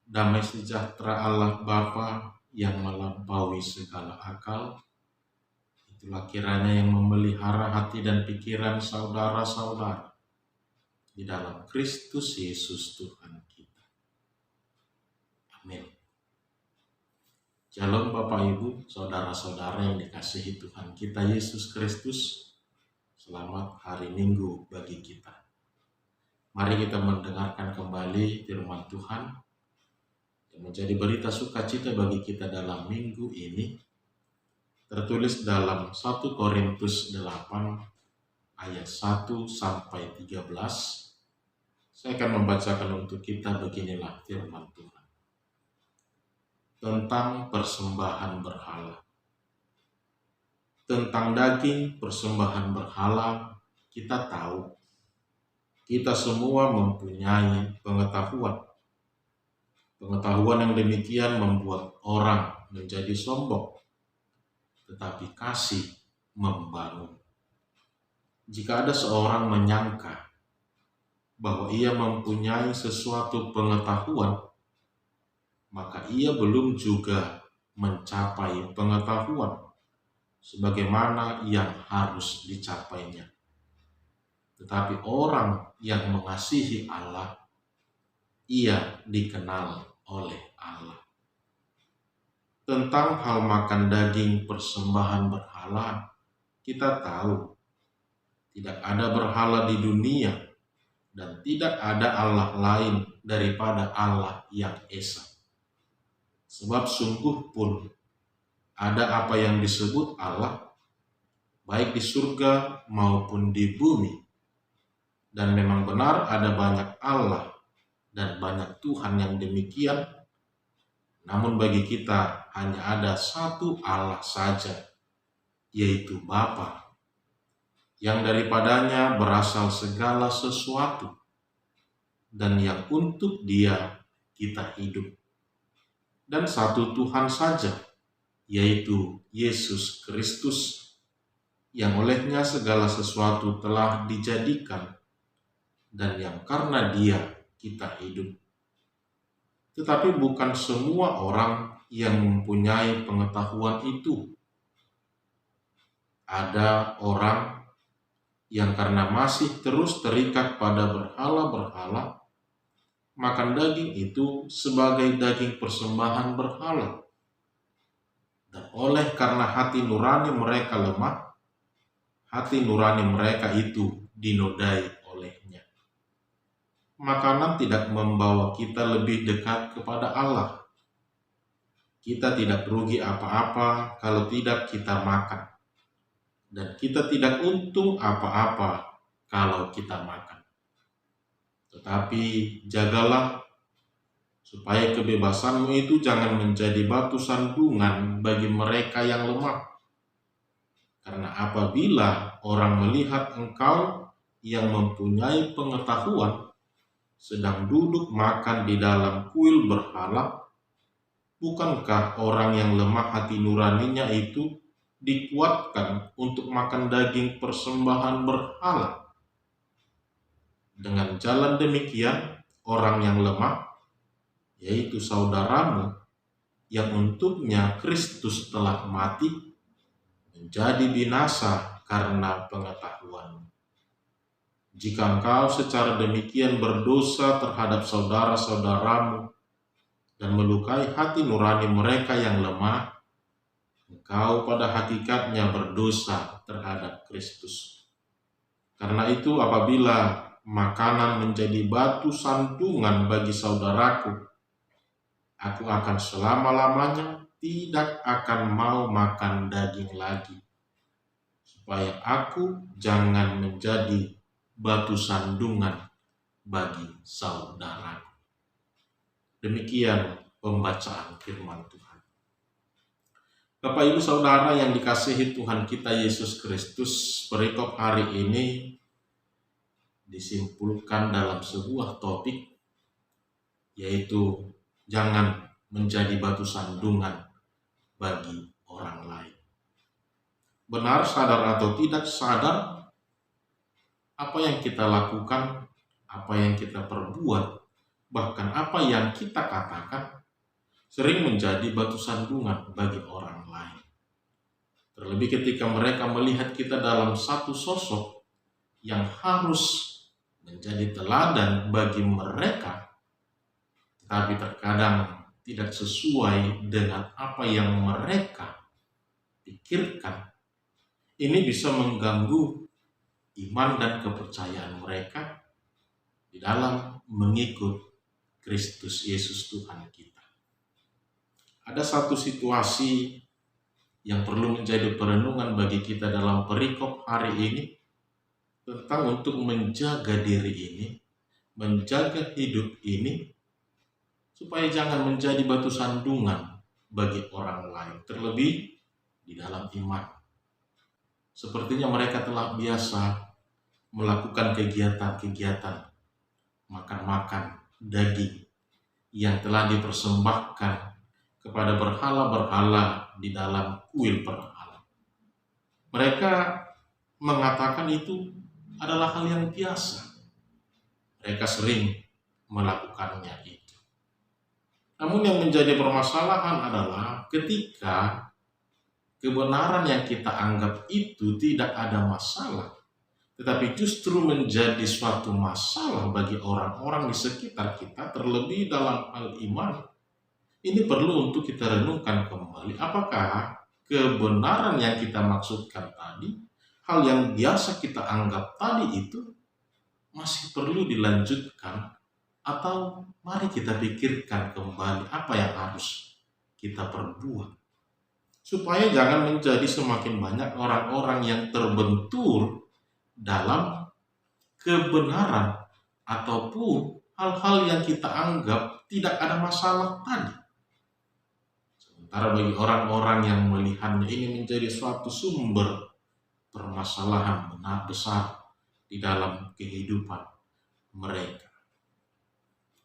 Damai sejahtera Allah Bapa yang melampaui segala akal, itulah kiranya yang memelihara hati dan pikiran saudara-saudara di dalam Kristus Yesus Tuhan kita. Amin. Shalom Bapak Ibu, saudara-saudara yang dikasihi Tuhan kita Yesus Kristus. Selamat hari Minggu bagi kita. Mari kita mendengarkan kembali firman Tuhan yang menjadi berita sukacita bagi kita dalam minggu ini. Tertulis dalam 1 Korintus 8 ayat 1 sampai 13. Saya akan membacakan untuk kita, beginilah firman Tuhan. Tentang persembahan berhala. Tentang daging persembahan berhala, kita tahu. Kita semua mempunyai pengetahuan. Pengetahuan yang demikian membuat orang menjadi sombong, tetapi kasih membangun. Jika ada seorang menyangka bahwa ia mempunyai sesuatu pengetahuan, maka ia belum juga mencapai pengetahuan sebagaimana yang harus dicapainya. Tetapi orang yang mengasihi Allah, ia dikenal oleh Allah. Tentang hal makan daging persembahan berhala, kita tahu tidak ada berhala di dunia dan tidak ada Allah lain daripada Allah yang Esa. Sebab sungguh pun ada apa yang disebut Allah, baik di surga maupun di bumi. Dan memang benar ada banyak Allah dan banyak Tuhan yang demikian. Namun bagi kita hanya ada satu Allah saja, yaitu Bapa, yang daripadanya berasal segala sesuatu, dan yang untuk Dia kita hidup. Dan satu Tuhan saja, yaitu Yesus Kristus, yang olehnya segala sesuatu telah dijadikan, dan yang karena Dia kita hidup. Tetapi bukan semua orang yang mempunyai pengetahuan itu. Ada orang yang karena masih terus terikat pada berhala-berhala, makan daging itu sebagai daging persembahan berhala. Dan oleh karena hati nurani mereka lemah, hati nurani mereka itu dinodai olehnya. Makanan tidak membawa kita lebih dekat kepada Allah. Kita tidak rugi apa-apa kalau tidak kita makan. Dan kita tidak untung apa-apa kalau kita makan. Tetapi jagalah supaya kebebasanmu itu jangan menjadi batu sandungan bagi mereka yang lemah. Karena apabila orang melihat engkau yang mempunyai pengetahuan sedang duduk makan di dalam kuil berhala, bukankah orang yang lemah hati nuraninya itu dikuatkan untuk makan daging persembahan berhala? Dengan jalan demikian, orang yang lemah, yaitu saudaramu, yang untuknya Kristus telah mati, menjadi binasa karena pengetahuan. Jika engkau secara demikian berdosa terhadap saudara-saudaramu dan melukai hati nurani mereka yang lemah, engkau pada hakikatnya berdosa terhadap Kristus. Karena itu apabila makanan menjadi batu sandungan bagi saudaraku, aku akan selama-lamanya tidak akan mau makan daging lagi, supaya aku jangan menjadi batu sandungan bagi saudara. Demikian pembacaan firman Tuhan. Bapak Ibu Saudara yang dikasihi Tuhan kita Yesus Kristus, perikop hari ini disimpulkan dalam sebuah topik, yaitu jangan menjadi batu sandungan bagi orang lain. Benar sadar atau tidak sadar, apa yang kita lakukan, apa yang kita perbuat bahkan apa yang kita katakan sering menjadi batu sandungan bagi orang lain. Terlebih ketika mereka melihat kita dalam satu sosok yang harus menjadi teladan bagi mereka, tetapi terkadang tidak sesuai dengan apa yang mereka pikirkan. Ini bisa mengganggu iman dan kepercayaan mereka di dalam mengikut Kristus Yesus Tuhan kita. Ada satu situasi yang perlu menjadi perenungan bagi kita dalam perikop hari ini, tentang untuk menjaga diri ini, menjaga hidup ini, supaya jangan menjadi batu sandungan bagi orang lain, terlebih di dalam iman. Sepertinya mereka telah biasa melakukan kegiatan-kegiatan makan-makan daging yang telah dipersembahkan kepada berhala-berhala di dalam kuil berhala. Mereka mengatakan itu adalah hal yang biasa. Mereka sering melakukannya itu. Namun yang menjadi permasalahan adalah ketika kebenaran yang kita anggap itu tidak ada masalah, tetapi justru menjadi suatu masalah bagi orang-orang di sekitar kita, terlebih dalam hal iman. Ini perlu untuk kita renungkan kembali, apakah kebenaran yang kita maksudkan tadi, hal yang biasa kita anggap tadi itu masih perlu dilanjutkan, atau mari kita pikirkan kembali apa yang harus kita perbuat, supaya jangan menjadi semakin banyak orang-orang yang terbentur dalam kebenaran ataupun hal-hal yang kita anggap tidak ada masalah tadi. Sementara bagi orang-orang yang melihatnya ini menjadi suatu sumber permasalahan benar besar di dalam kehidupan mereka.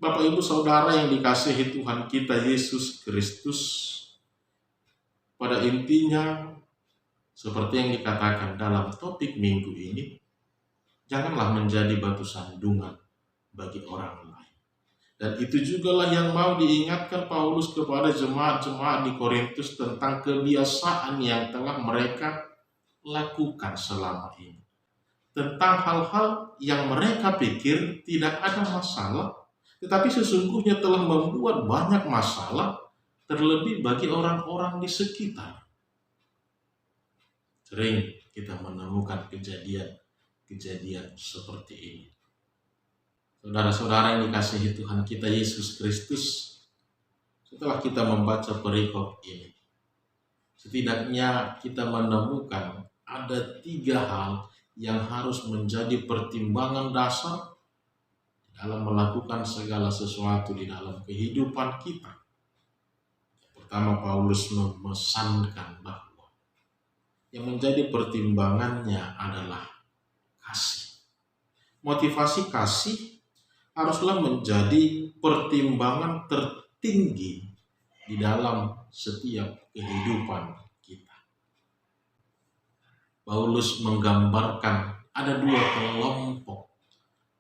Bapak Ibu Saudara yang dikasihi Tuhan kita Yesus Kristus, pada intinya seperti yang dikatakan dalam topik minggu ini, janganlah menjadi batu sandungan bagi orang lain. Dan itu jugalah yang mau diingatkan Paulus kepada jemaat-jemaat di Korintus tentang kebiasaan yang telah mereka lakukan selama ini. Tentang hal-hal yang mereka pikir tidak ada masalah, tetapi sesungguhnya telah membuat banyak masalah, terlebih bagi orang-orang di sekitar. Sering kita menemukan kejadian seperti ini. Saudara-saudara yang dikasihi Tuhan kita Yesus Kristus, setelah kita membaca perikop ini, setidaknya kita menemukan ada 3 hal yang harus menjadi pertimbangan dasar dalam melakukan segala sesuatu di dalam kehidupan kita. Pertama, Paulus memesankan bahwa yang menjadi pertimbangannya adalah kasih. Motivasi kasih haruslah menjadi pertimbangan tertinggi di dalam setiap kehidupan kita. Paulus menggambarkan ada 2 kelompok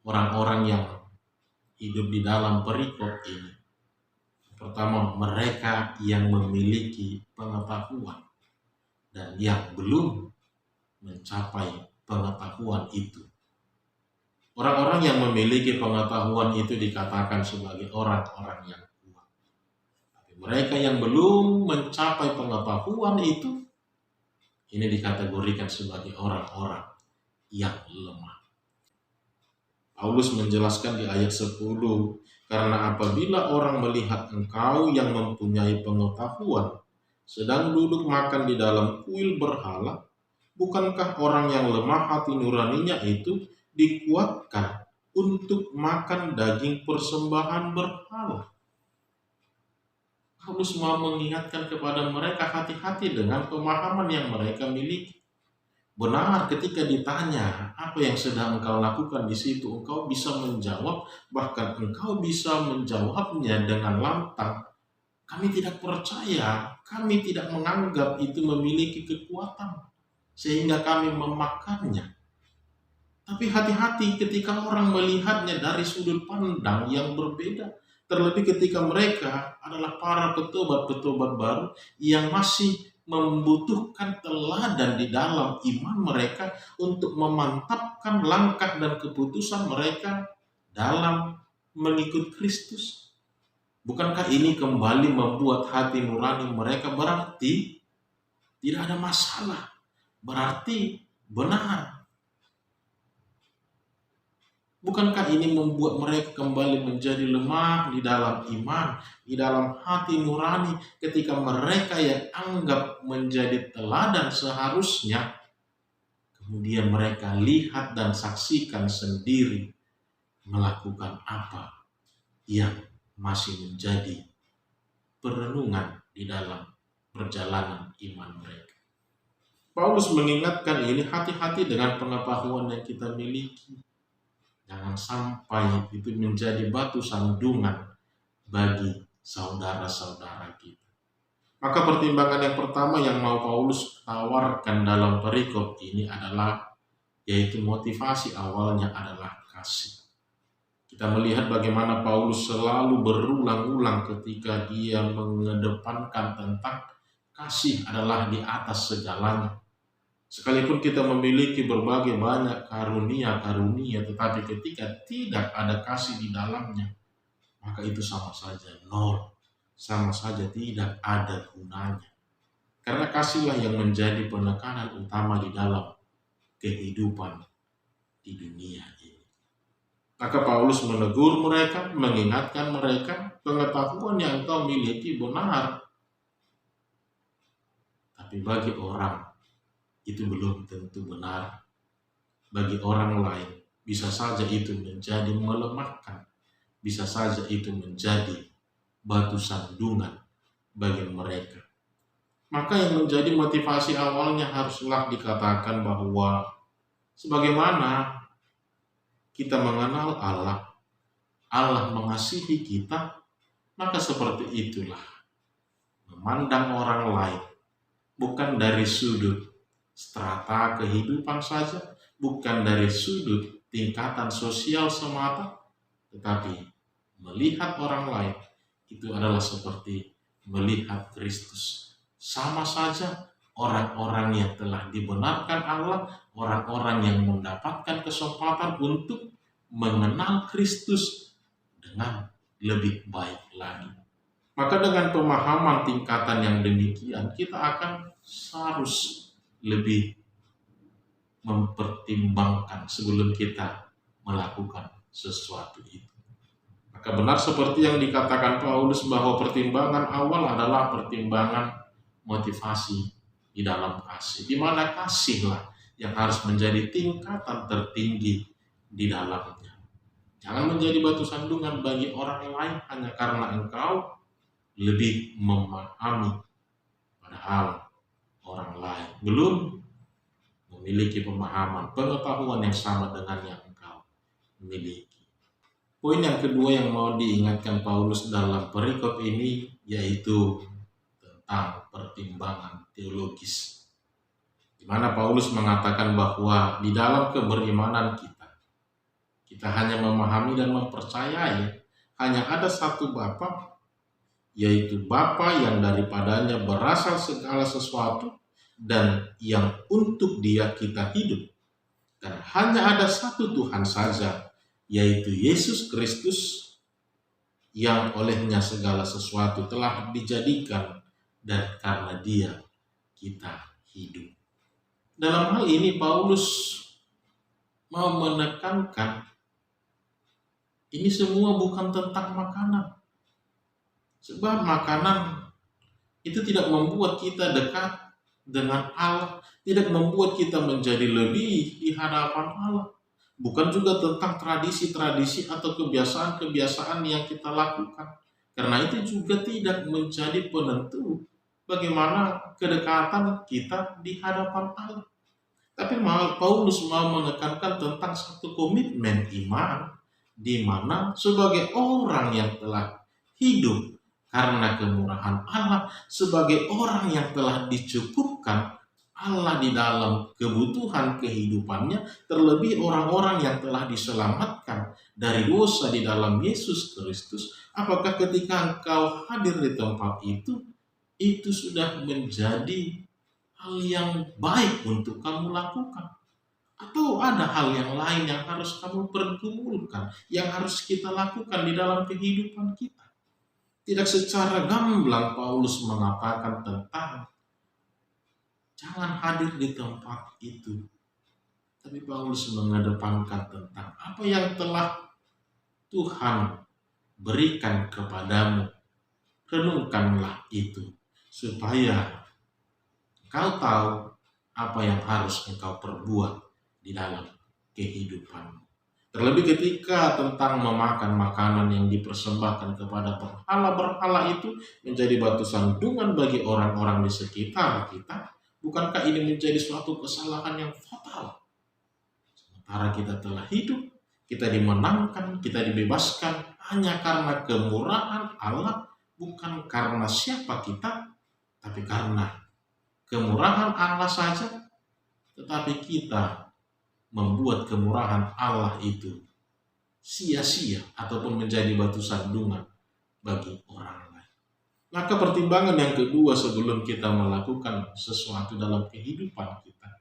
orang-orang yang hidup di dalam perikop ini. Pertama, mereka yang memiliki pengetahuan dan yang belum mencapai pengetahuan itu. Orang-orang yang memiliki pengetahuan itu dikatakan sebagai orang-orang yang kuat. Tapi mereka yang belum mencapai pengetahuan itu, ini dikategorikan sebagai orang-orang yang lemah. Paulus menjelaskan di ayat 10, karena apabila orang melihat engkau yang mempunyai pengetahuan sedang duduk makan di dalam kuil berhala, bukankah orang yang lemah hati nuraninya itu dikuatkan untuk makan daging persembahan berhala? Paulus mau mengingatkan kepada mereka, hati-hati dengan pemahaman yang mereka miliki. Benar, ketika ditanya apa yang sedang engkau lakukan di situ, engkau bisa menjawab, bahkan engkau bisa menjawabnya dengan lantang. Kami tidak percaya, kami tidak menganggap itu memiliki kekuatan sehingga kami memakannya. Tapi hati-hati ketika orang melihatnya dari sudut pandang yang berbeda. Terlebih ketika mereka adalah para petobat-petobat baru yang masih membutuhkan teladan di dalam iman mereka untuk memantapkan langkah dan keputusan mereka dalam mengikut Kristus. Bukankah ini kembali membuat hati nurani mereka berarti tidak ada masalah, berarti benar? Bukankah ini membuat mereka kembali menjadi lemah di dalam iman, di dalam hati nurani ketika mereka yang anggap menjadi teladan seharusnya, kemudian mereka lihat dan saksikan sendiri melakukan apa yang masih menjadi perenungan di dalam perjalanan iman mereka. Paulus mengingatkan ini, hati-hati dengan pengetahuan yang kita miliki. Jangan sampai itu menjadi batu sandungan bagi saudara-saudara kita. Maka pertimbangan yang pertama yang mau Paulus tawarkan dalam perikop ini adalah, yaitu motivasi awalnya adalah kasih. Kita melihat bagaimana Paulus selalu berulang-ulang ketika dia mengedepankan tentang kasih adalah di atas segalanya. Sekalipun kita memiliki berbagai banyak karunia-karunia, tetapi ketika tidak ada kasih di dalamnya, maka itu sama saja nol, sama saja tidak ada gunanya. Karena kasihlah yang menjadi penekanan utama di dalam kehidupan di dunia ini. Maka Paulus menegur mereka, mengingatkan mereka, pengetahuan yang engkau miliki benar, tapi bagi orang itu belum tentu benar. Bagi orang lain bisa saja itu menjadi melemahkan, bisa saja itu menjadi batu sandungan bagi mereka. Maka yang menjadi motivasi awalnya haruslah dikatakan bahwa sebagaimana kita mengenal Allah, Allah mengasihi kita, maka seperti itulah memandang orang lain bukan dari sudut strata kehidupan saja, bukan dari sudut tingkatan sosial semata, tetapi melihat orang lain itu adalah seperti melihat Kristus. Sama saja orang-orang yang telah dibenarkan Allah, orang-orang yang mendapatkan kesempatan untuk mengenal Kristus dengan lebih baik lagi. Maka dengan pemahaman tingkatan yang demikian, kita akan harus lebih mempertimbangkan sebelum kita melakukan sesuatu itu. Maka benar seperti yang dikatakan Paulus bahwa pertimbangan awal adalah pertimbangan motivasi di dalam kasih, di mana kasihlah yang harus menjadi tingkatan tertinggi di dalamnya. Jangan menjadi batu sandungan bagi orang lain hanya karena engkau lebih memahami, padahal orang lain belum memiliki pemahaman, pengetahuan yang sama dengan yang engkau miliki. Poin yang kedua yang mau diingatkan Paulus dalam perikop ini yaitu tentang pertimbangan teologis, di mana Paulus mengatakan bahwa di dalam keberimanan kita hanya memahami dan mempercayai hanya ada satu Bapa, yaitu Bapa yang daripadanya berasal segala sesuatu dan yang untuk Dia kita hidup. Dan hanya ada satu Tuhan saja, yaitu Yesus Kristus, yang olehnya segala sesuatu telah dijadikan dan karena Dia kita hidup. Dalam hal ini Paulus mau menekankan ini semua bukan tentang makanan. Sebab makanan itu tidak membuat kita dekat dengan Allah, tidak membuat kita menjadi lebih di hadapan Allah. Bukan juga tentang tradisi-tradisi atau kebiasaan-kebiasaan yang kita lakukan. Karena itu juga tidak menjadi penentu bagaimana kedekatan kita di hadapan Allah. Tapi Paulus mau menekankan tentang satu komitmen iman, di mana sebagai orang yang telah hidup karena kemurahan Allah, sebagai orang yang telah dicukupkan Allah di dalam kebutuhan kehidupannya, terlebih orang-orang yang telah diselamatkan dari dosa di dalam Yesus Kristus. Apakah ketika engkau hadir di tempat itu sudah menjadi hal yang baik untuk kamu lakukan? Atau ada hal yang lain yang harus kamu pergumulkan, yang harus kita lakukan di dalam kehidupan kita? Tidak secara gamblang Paulus mengatakan tentang jangan hadir di tempat itu. Tapi Paulus mengedepankan tentang apa yang telah Tuhan berikan kepadamu. Renungkanlah itu supaya engkau tahu apa yang harus engkau perbuat di dalam kehidupanmu. Terlebih ketika tentang memakan makanan yang dipersembahkan kepada berhala-berhala itu menjadi batu sandungan bagi orang-orang di sekitar kita. Bukankah ini menjadi suatu kesalahan yang fatal? Sementara kita telah hidup, kita dimenangkan, kita dibebaskan hanya karena kemurahan Allah, bukan karena siapa kita, tapi karena kemurahan Allah saja. Tetapi kita membuat kemurahan Allah itu sia-sia ataupun menjadi batu sandungan bagi orang lain. Maka pertimbangan yang kedua sebelum kita melakukan sesuatu dalam kehidupan kita,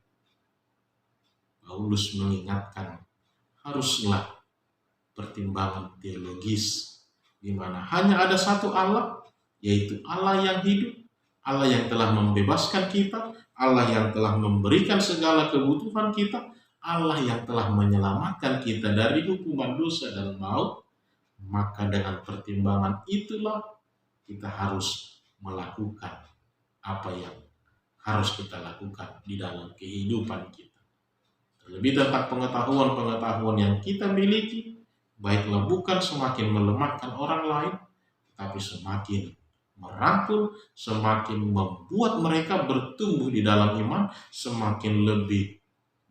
Paulus mengingatkan haruslah pertimbangan teologis, di mana hanya ada satu Allah, yaitu Allah yang hidup, Allah yang telah membebaskan kita, Allah yang telah memberikan segala kebutuhan kita, Allah yang telah menyelamatkan kita dari hukuman dosa dan maut. Maka dengan pertimbangan itulah kita harus melakukan apa yang harus kita lakukan di dalam kehidupan kita. Terlebih tentang pengetahuan-pengetahuan yang kita miliki, baiklah bukan semakin melemahkan orang lain, tapi semakin merangkul, semakin membuat mereka bertumbuh di dalam iman, semakin lebih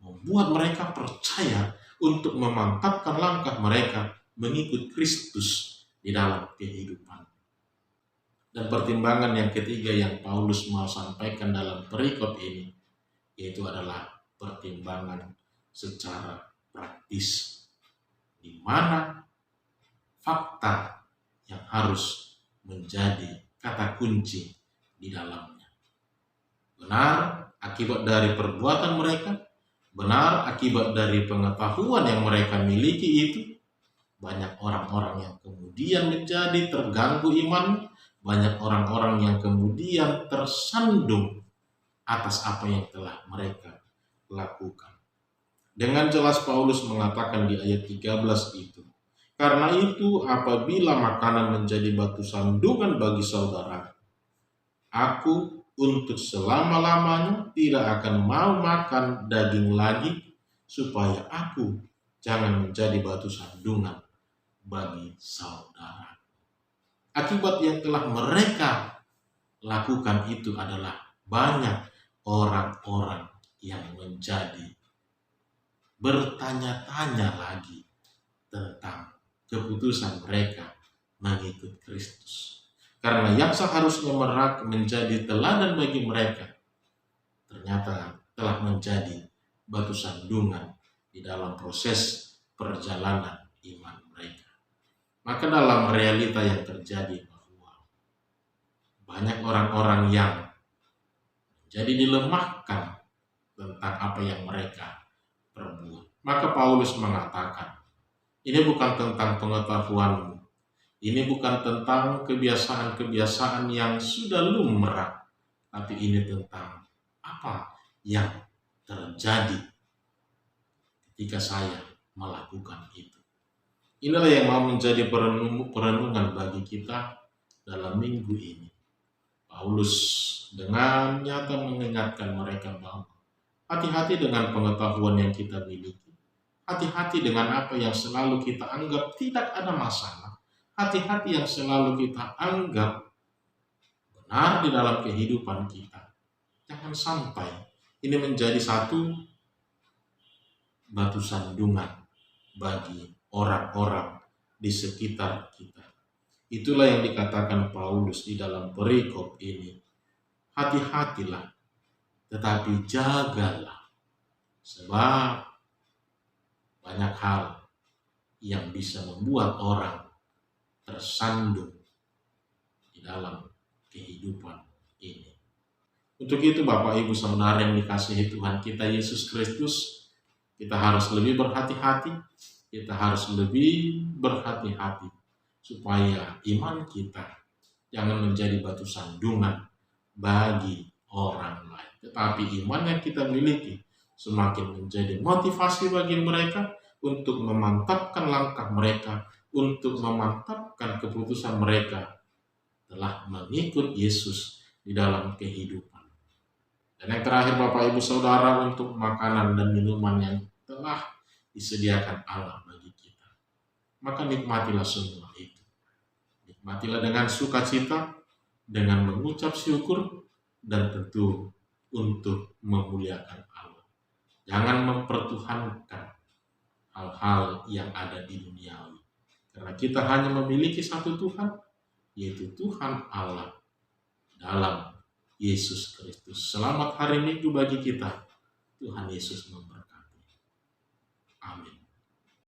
membuat mereka percaya untuk memantapkan langkah mereka mengikut Kristus di dalam kehidupan. Dan pertimbangan yang ketiga yang Paulus mau sampaikan dalam perikop ini, yaitu adalah pertimbangan secara praktis, di mana fakta yang harus menjadi kata kunci di dalamnya. Benar akibat dari perbuatan mereka, benar akibat dari pengetahuan yang mereka miliki itu, banyak orang-orang yang kemudian menjadi terganggu iman, banyak orang-orang yang kemudian tersandung atas apa yang telah mereka lakukan. Dengan jelas Paulus mengatakan di ayat 13 itu, karena itu apabila makanan menjadi batu sandungan bagi saudara, aku untuk selama-lamanya tidak akan mau makan daging lagi, supaya aku jangan menjadi batu sandungan bagi saudara. Akibat yang telah mereka lakukan itu adalah banyak orang-orang yang menjadi bertanya-tanya lagi tentang keputusan mereka mengikut Kristus. Karena yang seharusnya menjadi teladan bagi mereka, ternyata telah menjadi batu sandungan di dalam proses perjalanan iman mereka. Maka dalam realita yang terjadi bahwa banyak orang-orang yang jadi dilemahkan tentang apa yang mereka perbuat. Maka Paulus mengatakan, ini bukan tentang pengetahuanmu, ini bukan tentang kebiasaan-kebiasaan yang sudah lumrah, tapi ini tentang apa yang terjadi ketika saya melakukan itu. Inilah yang mau menjadi perenungan bagi kita dalam minggu ini. Paulus dengan nyata mengingatkan mereka bahwa hati-hati dengan pengetahuan yang kita miliki. Hati-hati dengan apa yang selalu kita anggap tidak ada masalah. Hati-hati yang selalu kita anggap benar di dalam kehidupan kita. Jangan sampai ini menjadi satu batu sandungan bagi orang-orang di sekitar kita. Itulah yang dikatakan Paulus di dalam perikop ini. Hati-hatilah tetapi jagalah, sebab banyak hal yang bisa membuat orang tersandung di dalam kehidupan ini. Untuk itu Bapak Ibu Saudara yang dikasihi Tuhan kita Yesus Kristus, kita harus lebih berhati-hati, supaya iman kita jangan menjadi batu sandungan bagi orang lain. Tetapi iman yang kita miliki semakin menjadi motivasi bagi mereka untuk memantapkan langkah mereka, untuk memantapkan keputusan mereka telah mengikut Yesus di dalam kehidupan. Dan yang terakhir Bapak Ibu Saudara, untuk makanan dan minuman yang telah disediakan Allah bagi kita, maka nikmatilah semua itu. Nikmatilah dengan sukacita, dengan mengucap syukur, dan tentu untuk memuliakan Allah. Jangan mempertuhankan hal-hal yang ada di duniawi, karena kita hanya memiliki satu Tuhan, yaitu Tuhan Allah dalam Yesus Kristus. Selamat hari Minggu bagi kita. Tuhan Yesus memberkati.